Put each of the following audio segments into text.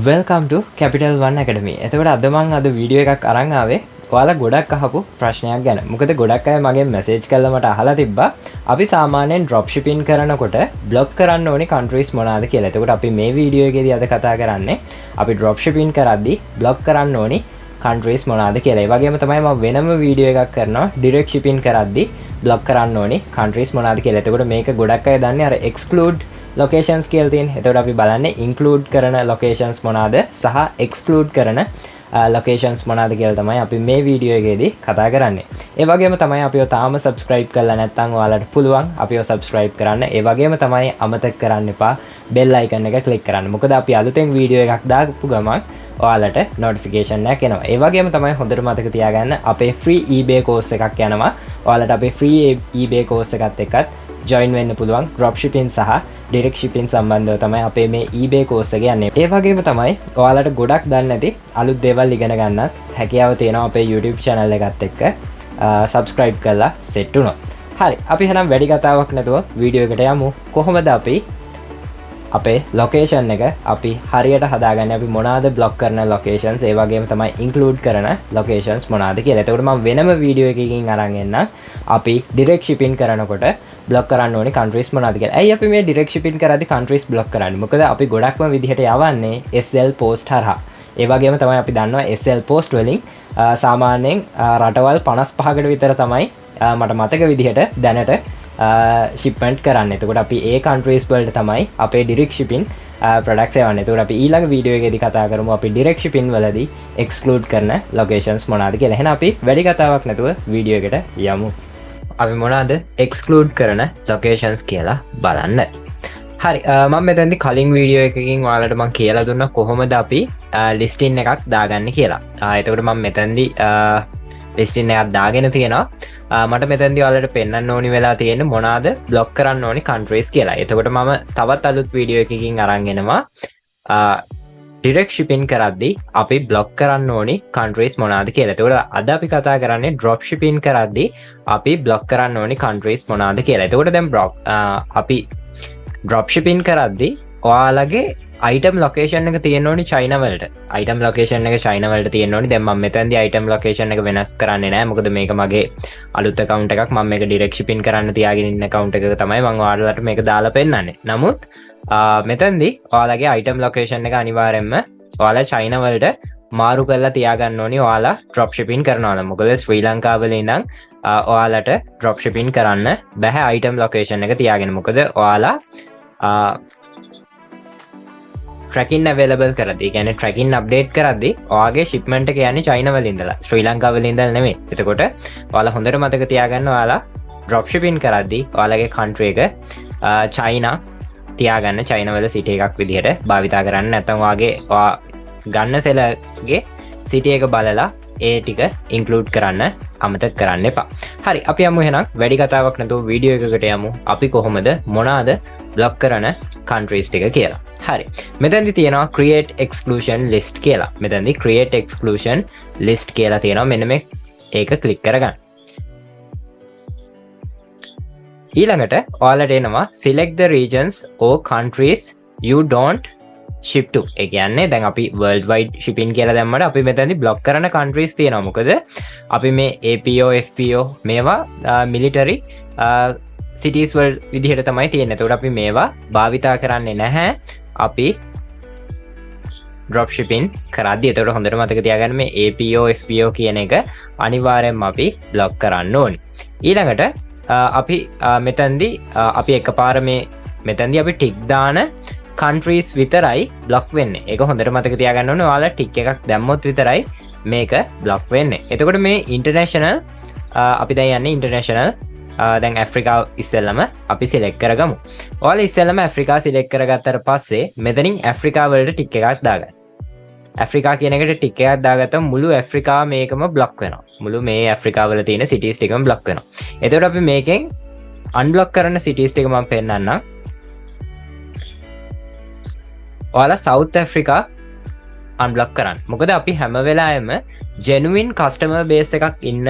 Welcome to Capital One Academy. එතකොට අද මම අද වීඩියෝ එකක් අරන් ආවේ ඔයාලා ගොඩක් අහපු ප්‍රශ්නයක් ගැන. මොකද ගොඩක් අය මගෙන් මැසේජ් කරලා මට අහලා තිබ්බා අපි සාමාන්‍යයෙන් drop shipping කරනකොට block කරන්න ඕනේ countries මොනවාද කියලා. එතකොට අපි මේ වීඩියෝ එකේදී අද කතා කරන්නේ අපි drop shipping කරද්දී block කරන්න ඕනේ countries මොනවාද කියලා. ඒ වගේම තමයි මම වෙනම වීඩියෝ එකක් කරනවා direct shipping කරද්දී block කරන්න ඕනේ countries මොනවාද කියලා. එතකොට මේක ගොඩක් අය දන්නේ අර exclude locations කියලා තියෙන. එතකොට අපි බලන්නේ include කරන locations මොනවාද සහ exclude කරන locations මොනවාද කියලා තමයි අපි මේ වීඩියෝ එකේදී කතා කරන්නේ. ඒ වගේම තමයි අපිව තාම subscribe කරලා නැත්නම් ඔයාලට පුළුවන් අපිව subscribe කරන්න. ඒ වගේම තමයි අමතක කරන්න එපා bell icon එක click කරන්න. මොකද අපි අලුතෙන් වීඩියෝ එකක් දාපු ගමන් ඔයාලට notification එකක් එනවා. ඒ වගේම තමයි හොඳට මතක තියාගන්න අපේ free eBay course එකක් යනවා. ඔයාලට අපේ free eBay course එකත් එක්කත් join වෙන්න පුළුවන් dropshipping සහ direct shipping සම්බන්ධව තමයි අපේ මේ eBay course එක යන්නේ. ඒ වගේම තමයි ඔයාලට ගොඩක් දන්නේ නැති අලුත් දේවල් ඉගෙන ගන්නත් හැකියාව තියෙනවා අපේ YouTube channel එකත් එක්ක subscribe කරලා set වුණොත්. හරි, අපි එහෙනම් වැඩි කතාවක් නැතුව වීඩියෝ එකට යමු. කොහොමද අපි අපේ location එක අපි හරියට හදාගන්නේ, අපි මොනවාද block කරන locations, ඒ වගේම තමයි include කරන locations මොනවාද කියලා. එතකොට මම වෙනම වීඩියෝ එකකින් අරන් එන්නම් අපි direct shipping කරනකොට block කරන්න ඕනේ countries මොනවාද කියලා. ඇයි අපි මේ direct shipping කරද්දී countries block කරන්නේ? මොකද අපි ගොඩක්ම විදිහට යවන්නේ SL post හරහා. ඒ වගේම තමයි අපි දන්නවා SL post වලින් සාමාන්‍යයෙන් රටවල් 55කට විතර තමයි මට මතක විදිහට දැනට shipment කරන්න. එතකොට අපි ඒ countries වලට තමයි අපේ direct shipping products එවන්නේ. එතකොට අපි ඊළඟ වීඩියෝ එකේදී කතා කරමු අපි direct shipping වලදී exclude කරන locations මොනවාද කියලා. එහෙනම් අපි වැඩි කතාවක් නැතුව වීඩියෝ එකට යමු. අපි මොනවාද exclude කරන locations කියලා බලන්න. හරි, මම මෙතනදී කලින් වීඩියෝ එකකින් ඔයාලට මම කියලා දුන්නා කොහොමද අපි listing එකක් දාගන්නේ කියලා. එතකොට මම මෙතනදී listing එකක් දාගෙන තියෙනවා. මට මෙතනදී ඔයාලට පෙන්වන්න ඕනි වෙලා තියෙන්නේ මොනවාද block කරන්න ඕනි countries කියලා. එතකොට මම තවත් අලුත් වීඩියෝ එකකින් අරන් එනවා direct shipping කරද්දී අපි block කරන්න ඕනි countries මොනවාද කියලා. එතකොට අද අපි කතා කරන්නේ drop shipping කරද්දී අපි block කරන්න ඕනි countries මොනවාද කියලා. එතකොට දැන් අපි drop shipping කරද්දී ඔයාලගේ item location එක තියෙන්න ඕනි China වලට. item location එක China වලට තියෙන්න ඕනි. දැන් මම මෙතනදී item location එක වෙනස් කරන්නේ නැහැ. මොකද මේක මගේ අලුත් account එකක්. මම මේක direct shipping කරන්න තියාගෙන ඉන්න account එකක තමයි මම ඔයාලට මේක දාලා පෙන්නන්නේ. නමුත් මෙතනදී ඔයාලගේ item location එක අනිවාර්යෙන්ම ඔයාලා China වලට මාරු කරලා තියාගන්න ඕනි ඔයාලා drop shipping කරනවා නම්. මොකද ශ්‍රී ලංකාව වල ඉඳන් ඔයාලට drop shipping කරන්න බෑ item location එක තියාගෙන. මොකද ඔයාලා tracking available කරද්දී, ඒ කියන්නේ tracking update කරද්දී ඔයාගේ shipment එක යන්නේ China වල ඉඳලා, ශ්‍රී ලංකාව වල ඉඳලා නෙමෙයි. එතකොට ඔයාලා හොඳට මතක තියාගන්න ඔයාලා drop shipping කරද්දී ඔයාලගේ country එක China තියාගන්න, China වල city එකක් විදිහට භාවිතා කරන්න. නැත්නම් ඔයාගේ ගන්න සෙලගේ city එක බලලා ඒ ටික include කරන්න අමතක කරන්න එපා. හරි, අපි යමු එහෙනම් වැඩි කතාවක් නැතුව වීඩියෝ එකකට යමු. අපි කොහොමද මොනවාද block කරන countries ටික කියලා. හරි, මෙතනදී තියෙනවා create exclusion list කියලා. මෙතනදී create exclusion list කියලා තියෙනවා. මෙන්න මේ ඒක click කරගන්න. ඊළඟට ඔයාලට එනවා select the regions or countries you don't ship to. ඒ කියන්නේ දැන් අපි worldwide shipping කියලා දැම්මට අපි මෙතනදී block කරන countries තියෙනවා. මොකද අපි මේ APO FPO මේවා military cities වල විදිහට තමයි තියෙන්නේ. එතකොට අපි මේවා භාවිතා කරන්නේ නැහැ අපි drop shipping කරද්දී. එතකොට හොඳට මතක තියාගන්න මේ APO FPO කියන එක අනිවාර්යෙන්ම අපි block කරන්න ඕනේ. ඊළඟට අපි මෙතනදී අපි එකපාර මෙතනදී අපි ටික් දාන countries විතරයි block වෙන්නේ. ඒක හොඳට මතක තියාගන්න ඕනේ. ඔයාලා ටික් එකක් දැම්මොත් විතරයි මේක block වෙන්නේ. එතකොට මේ international අපි දැන් යන්නේ international. දැන් ඇෆ්‍රිකා ඉස්සෙල්ලම අපි select කරගමු. ඔයාලා ඉස්සෙල්ලම ඇෆ්‍රිකා select කරගත්තට පස්සේ මෙතනින් ඇෆ්‍රිකා වලට ටික් එකක් දාගන්න. ඇෆ්‍රිකා කියන එකට ටික් එකක් දාගත්තම මුළු ඇෆ්‍රිකා මේකම block වෙනවා. මුළු මේ ඇෆ්‍රිකා වල තියෙන cities ටිකම block වෙනවා. එතකොට අපි මේකෙන් unblock කරන cities ටික මම පෙන්නන්නම්. ඔයාලා South Africa unblock කරන්න. මොකද අපි හැම වෙලාවෙම genuine customer base එකක් ඉන්න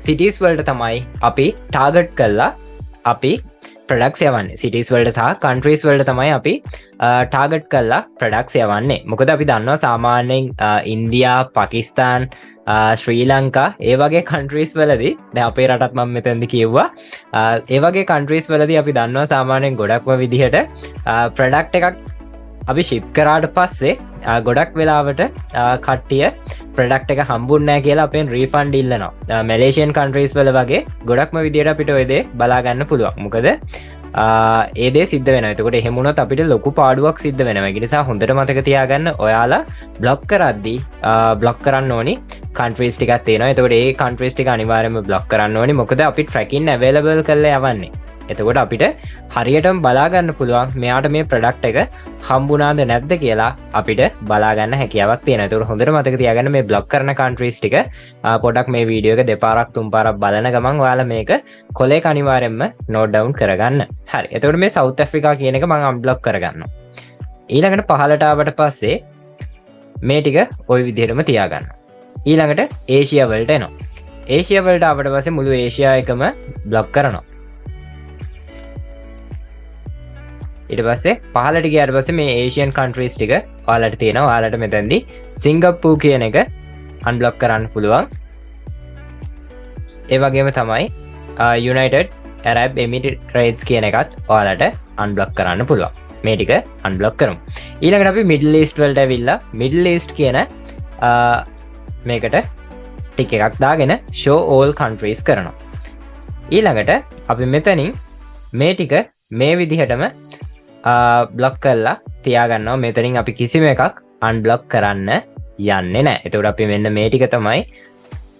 cities වලට තමයි අපි target කරලා අපි ප්‍රඩක්ස් යවන්නේ සිටිස් වලට සහ කන්ට්‍රීස් වලට තමයි අපි ටාගට් කරලා ප්‍රඩක්ස් යවන්නේ. මොකද අපි දන්නවා සාමාන්‍යයෙන් ඉන්දියා, පාකිස්තාන්, ශ්‍රී ලංකා ඒ වගේ කන්ට්‍රීස් වලදී දැන් අපේ රටත් මම මෙතනදී කිව්වා ඒ වගේ කන්ට්‍රීස් වලදී අපි දන්නවා සාමාන්‍යයෙන් ගොඩක්ම විදිහට ප්‍රොඩක්ට් එකක් අපි ශිප් කරාට පස්සේ ගොඩක් වෙලාවට කට්ටිය ප්‍රොඩක්ට් එක හම්බුන්නේ නැහැ කියලා අපෙන් රීෆන්ඩ් ඉල්ලනවා. මැලේසියන් කන්ට්‍රීස් වල වගේ ගොඩක්ම විදියට අපිට ඔය දේ බලා ගන්න පුළුවන්. මොකද ඒ දේ සිද්ධ වෙනවා. එතකොට එහෙම වුණොත් අපිට ලොකු පාඩුවක් සිද්ධ වෙනවා. ඒ නිසා හොඳට මතක තියාගන්න ඔයාලා බ්ලොක් කරද්දී බ්ලොක් කරන්න ඕනි කන්ට්‍රීස් ටිකක් තියෙනවා. එතකොට ඒ කන්ට්‍රීස් ටික අනිවාර්යයෙන්ම බ්ලොක් කරන්න ඕනි. මොකද අපි ට්‍රැකින් අවైలබල් කරලා යවන්නේ. එතකොට අපිට හරියටම බලා ගන්න පුළුවන් මෙයාට මේ ප්‍රොඩක්ට් එක හම්බුණාද නැද්ද කියලා අපිට බලා ගන්න හැකියාවක් තියෙනවා. ඒකට හොඳට මතක තියාගන්න මේ බ්ලොක් කරන කන්ට්‍රීස් ටික පොඩක් මේ වීඩියෝ එක දෙපාරක් තුන් පාරක් බලන ගමන් ඔයාලා මේක කොලේක අනිවාර්යයෙන්ම නෝට් ඩවුන් කරගන්න. හරි. එතකොට මේ සවුත් ඇෆ්‍රිකා කියන එක මම අන්බ්ලොක් කරගන්නවා. ඊළඟට පහළට ආවට පස්සේ මේ ටික ওই විදිහටම තියාගන්න. ඊළඟට ඒෂියා වලට එනවා. ඒෂියා වලට ආවට පස්සේ මුළු ඒෂියා එකම බ්ලොක් කරනවා. ඊට පස්සේ පහළට ගියාට පස්සේ මේ ඒෂියන් කන්ට්‍රීස් ටික ඔයාලට තියෙනවා. ඔයාලට මෙතනදී සිංගප්පූර් කියන එක අන්බ්ලොක් කරන්න පුළුවන්. ඒ වගේම තමයි යුනයිටඩ් ඇරබ් එමිරේට්ස් කියන එකත් ඔයාලට අන්බ්ලොක් කරන්න පුළුවන්. මේ ටික අන්බ්ලොක් කරමු. ඊළඟට අපි මිඩල් ඊස්ට් වලට ඇවිල්ලා මිඩල් ඊස්ට් කියන මේකට ටික එකක් දාගෙන show all countries කරනවා. ඊළඟට අපි මෙතනින් මේ ටික මේ විදිහටම බ්ලොක් කරලා තියාගන්නවා. මෙතනින් අපි කිසිම එකක් අන්බ්ලොක් කරන්න යන්නේ නැහැ. එතකොට අපි මෙන්න මේ ටික තමයි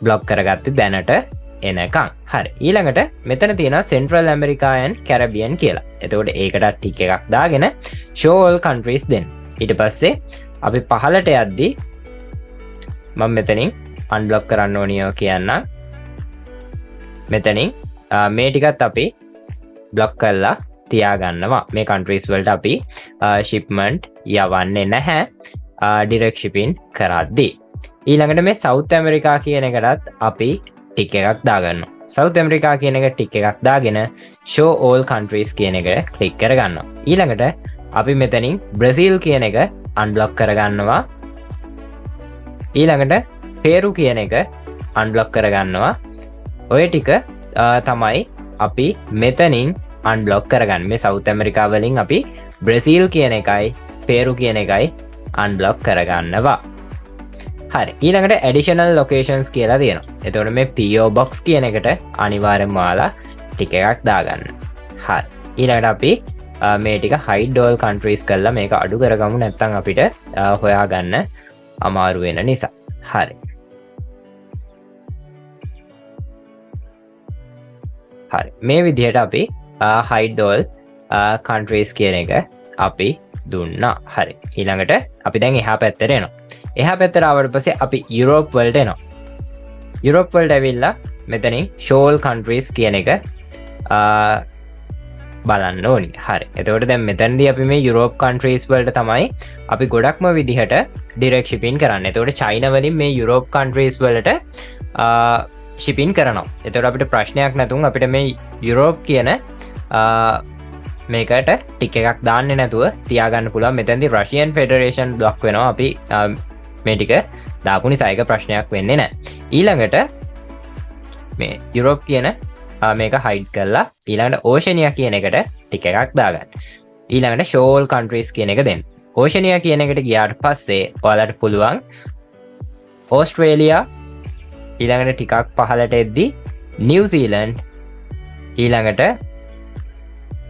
බ්ලොක් කරගත්තේ දැනට එනකන්. හරි. ඊළඟට මෙතන තියෙනවා Central America and Caribbean කියලා. එතකොට ඒකට ටික එකක් දාගෙන show all countries දෙන්න. ඊට පස්සේ අපි පහළට යද්දී මම මෙතනින් අන්බ්ලොක් කරන්න ඕනියෝ කියන්නම්. මෙතනින් මේ ටිකත් අපි බ්ලොක් කරලා තියාගන්නවා. මේ කන්ට්‍රීස් වලට අපි ශිප්මන්ට් යවන්නේ නැහැ ඩිරෙක්ට් ශිපින් කරද්දී. ඊළඟට මේ සවුත් ඇමරිකා කියන එකටත් අපි ටික එකක් දාගන්නවා. සවුත් ඇමරිකා කියන එක ටික එකක් දාගෙන show all countries කියන එක ක්ලික් කරගන්නවා. ඊළඟට අපි මෙතනින් බ්‍රසීල් කියන එක අන්බ්ලොක් කරගන්නවා. ඊළඟට පේරු කියන එක අන්බ්ලොක් කරගන්නවා. ඔය ටික තමයි අපි මෙතනින් අන්බ්ලොක් කරගන්න. මේ සවුත් ඇමරිකා වලින් අපි බ්‍රසීල් කියන එකයි පේරු කියන එකයි අන්බ්ලොක් කරගන්නවා. හරි. ඊළඟට ඇඩිෂනල් ලොකේෂන්ස් කියලා තියෙනවා. එතකොට මේ PO box කියන එකට අනිවාර්යෙන්ම ඔයාලා ටික එකක් දාගන්න. හරි. ඊළඟට අපි මේ ටික hide all countries කරලා මේක අඩු කරගමු. නැත්නම් අපිට හොයාගන්න අමාරු වෙන නිසා. හරි. හරි. මේ විදිහට අපි hide all countries කියන එක අපි දුන්නා. හරි. ඊළඟට අපි දැන් එහා පැත්තට එනවා. එහා පැත්තට ආවට පස්සේ අපි යුරෝප් වලට එනවා. යුරෝප් වලට ඇවිල්ලා මෙතනින් show all countries කියන එක බලන්න ඕනි. හරි. එතකොට දැන් මෙතනදී අපි මේ යුරෝප් countries වලට තමයි අපි ගොඩක්ම විදිහට direct shipping කරන්නේ. එතකොට චයිනා වලින් මේ යුරෝප් countries වලට shipping කරනවා. එතකොට අපිට ප්‍රශ්නයක් නැතුන් අපිට මේ යුරෝප් කියන මේකට ටික එකක් දාන්නේ නැතුව තියාගන්න පුළුවන්. මෙතනදී රෂියන් ෆෙඩරේෂන් බ්ලොක් වෙනවා. අපි මේ ටික දාපු නිසා ඒක ප්‍රශ්නයක් වෙන්නේ නැහැ. ඊළඟට මේ යුරෝප් කියන මේක හයිඩ් කරලා ඊළඟට ඕෂනියා කියන එකට ටික එකක් දාගන්න. ඊළඟට show all countries කියන එක දෙන්න. ඕෂනියා කියන එකට ගියාට පස්සේ ඔයාලට පුළුවන් ඕස්ට්‍රේලියා, ඊළඟට ටිකක් පහළට එද්දි නිව්සීලන්ඩ්, ඊළඟට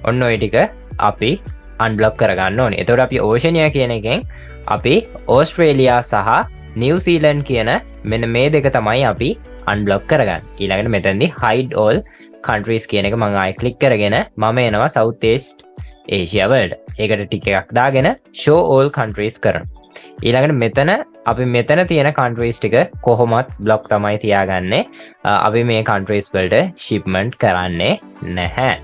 ඔන්න ඔය ටික අපි අන්බ්ලොක් කරගන්න ඕනේ. එතකොට අපි ඕෂනියා කියන එකෙන් අපි ඕස්ට්‍රේලියා සහ නිව්සීලන්ඩ් කියන මෙන්න මේ දෙක තමයි අපි අන්බ්ලොක් කරගන්න. ඊළඟට මෙතනදී hide all countries කියන එක මම ආයෙ ක්ලික් කරගෙන මම එනවා South East Asia වලට. ඒකට ටික එකක් දාගෙන show all countries කරනවා. ඊළඟට මෙතන අපි මෙතන තියෙන countries ටික කොහොමත් බ්ලොක් තමයි තියාගන්නේ. අපි මේ countries වලට shipment කරන්නේ නැහැ.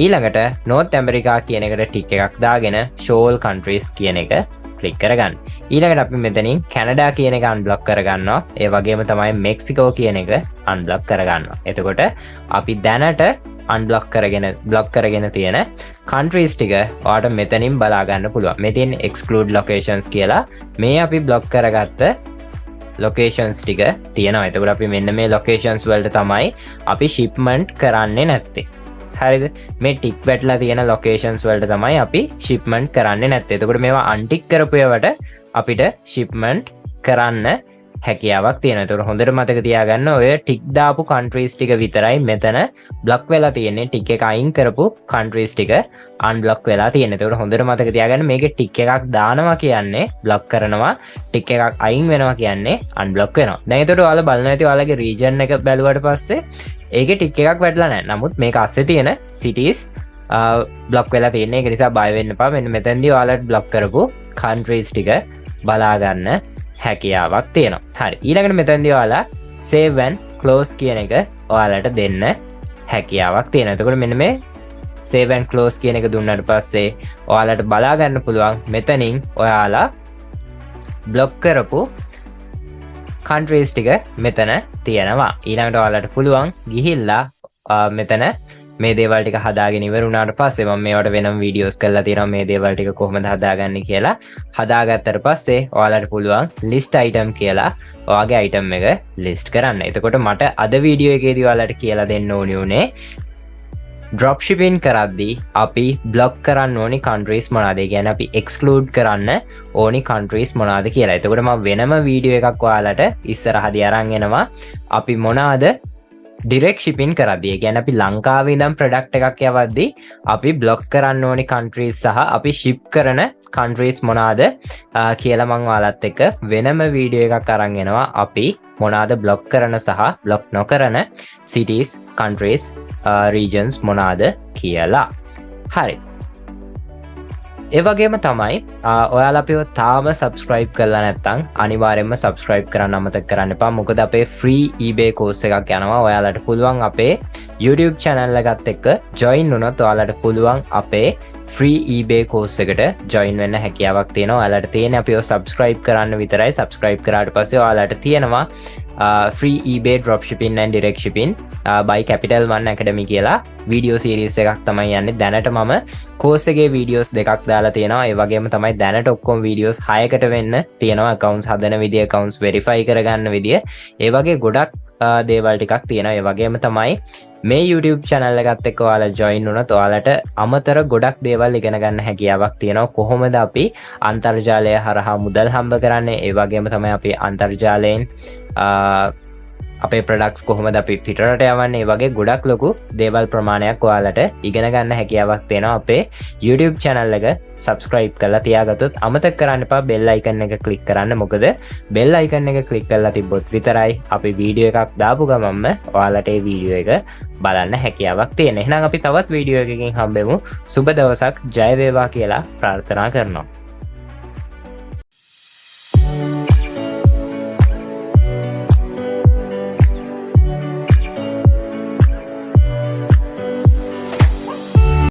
ඊළඟට North America කියන එකට ටික එකක් දාගෙන show all countries කියන එක ක්ලික් කරගන්න. ඊළඟට අපි මෙතනින් කැනඩා කියන එක අන්බ්ලොක් කරගන්නවා. ඒ වගේම තමයි මෙක්සිකෝ කියන එක අන්බ්ලොක් කරගන්නවා. එතකොට අපි දැනට unblock කරගෙන block කරගෙන තියෙන countries ටික ඔයාලට මෙතනින් බලා ගන්න පුළුවන්. මේ තියෙන exclude locations කියලා මේ අපි block කරගත්ත locations ටික තියෙනවා. එතකොට අපි මෙන්න මේ locations වලට තමයි අපි shipment කරන්නේ නැත්තේ. හරිද? මේ ටික් වැටලා තියෙන locations වලට තමයි අපි shipment කරන්නේ නැත්තේ. එතකොට මේවා untick කරපු ඒවාට අපිට shipment කරන්න හැකියාවක් තියෙනවා. ඒතකොට හොඳට මතක තියාගන්න ඔය ටික් දාපු countries ටික විතරයි මෙතන block වෙලා තියෙන්නේ. ටික් එක අයින් කරපු countries ටික unblock වෙලා තියෙන්නේ. ඒතකොට හොඳට මතක තියාගන්න මේකේ ටික් එකක් දානවා කියන්නේ block කරනවා, ටික් එකක් අයින් වෙනවා කියන්නේ unblock වෙනවා. දැන් ඒතකොට ඔයාලා බලනවා ඇති ඔයාලගේ region එක බැලුවට පස්සේ ඒකේ ටික් එකක් වැටලා නැහැ. නමුත් මේක ASCII තියෙන cities block වෙලා තියෙන්නේ. ඒක නිසා බය වෙන්න එපා. මෙන්න මෙතෙන්දී ඔයාලට block කරපු countries ටික බලා ගන්න හැකියාවක් තියෙනවා. හරි. ඊළඟට මෙතනදී ඔයාලා save and close කියන එක ඔයාලට දෙන්න හැකියාවක් තියෙනවා. එතකොට මෙන්න මේ save and close කියන එක දුන්නාට පස්සේ ඔයාලට බලා ගන්න පුළුවන් මෙතනින් ඔයාලා block කරපු countries ටික මෙතන තියෙනවා. ඊළඟට ඔයාලට පුළුවන් ගිහිල්ලා මෙතන මේ දේවල් ටික හදාගෙන ඉවරුණාට පස්සේ මම මේවට වෙනම වීඩියෝස් කරලා තියෙනවා මේ දේවල් ටික කොහොමද හදාගන්නේ කියලා. හදාගත්තට පස්සේ ඔයාලට පුළුවන් list item කියලා ඔයාගේ item එක list කරන්න. එතකොට මට අද වීඩියෝ එකේදී ඔයාලට කියලා දෙන්න ඕනේ උනේ dropshipping කරද්දී අපි block කරන්න ඕනි countries මොනවාද? ඒ කියන්නේ අපි exclude කරන්න ඕනි countries මොනවාද කියලා. එතකොට මම වෙනම වීඩියෝ එකක් ඔයාලට ඉස්සරහදී අරන් එනවා. අපි මොනවාද direct shipping කරද්දී, ඒ කියන්නේ අපි ලංකාවේ ඉඳන් product එකක් යවද්දී අපි block කරන්න ඕනි countries සහ අපි ship කරන countries මොනවාද කියලා මම ඔයාලත් එක්ක වෙනම වීඩියෝ එකක් අරන් එනවා. අපි මොනවාද block කරන සහ block නොකරන cities, countries, regions මොනවාද කියලා. හරි. ඒ වගේම තමයි ඔයාලා අපිව තාම subscribe කරලා නැත්නම් අනිවාර්යයෙන්ම subscribe කරන්න අමතක කරන්න එපා. මොකද අපේ free eBay course එකක් යනවා. ඔයාලට පුළුවන් අපේ YouTube channel එකත් එක්ක join වුණොත් ඔයාලට පුළුවන් අපේ free eBay course එකට join වෙන්න හැකියාවක් තියෙනවා. ඔයාලට තියෙන්නේ අපිව subscribe කරන්න විතරයි. subscribe කරාට පස්සේ ඔයාලට තියෙනවා free eBay dropshipping and direct shipping by Capital One Academy කියලා video series එකක් තමයි යන්නේ. දැනට මම course එකේ videos දෙකක් දාලා තියෙනවා. ඒ වගේම තමයි දැනට ඔක්කොම videos 6කට වෙන්න තියෙනවා. accounts හදන විදිය, accounts verify කරගන්න විදිය, ඒ වගේ ගොඩක් දේවල් ටිකක් තියෙනවා. ඒ වගේම තමයි මේ YouTube channel එකත් එක්ක ඔයාලා join වුණොත් ඔයාලට අමතර ගොඩක් දේවල් ඉගෙන ගන්න හැකියාවක් තියෙනවා. කොහොමද අපි අන්තර්ජාලය හරහා මුදල් හම්බ කරන්නේ? ඒ වගේම තමයි අපි අන්තර්ජාලයෙන් අපේ products කොහොමද අපි පිටරට යවන්නේ? ඒ වගේ ගොඩක් ලොකු දේවල් ප්‍රමාණයක් ඔයාලට ඉගෙන ගන්න හැකියාවක් තියෙනවා. අපේ YouTube channel එක subscribe කරලා තියාගත්තොත් අමතක කරන්න එපා bell icon එක click කරන්න. මොකද bell icon එක click කරලා තිබ්බොත් විතරයි අපි වීඩියෝ එකක් දාපු ගමන්ම ඔයාලට ඒ වීඩියෝ එක බලන්න හැකියාවක් තියෙනවා. එහෙනම් අපි තවත් වීඩියෝ එකකින් හම්බෙමු. සුබ දවසක්, ජය වේවා කියලා ප්‍රාර්ථනා කරනවා.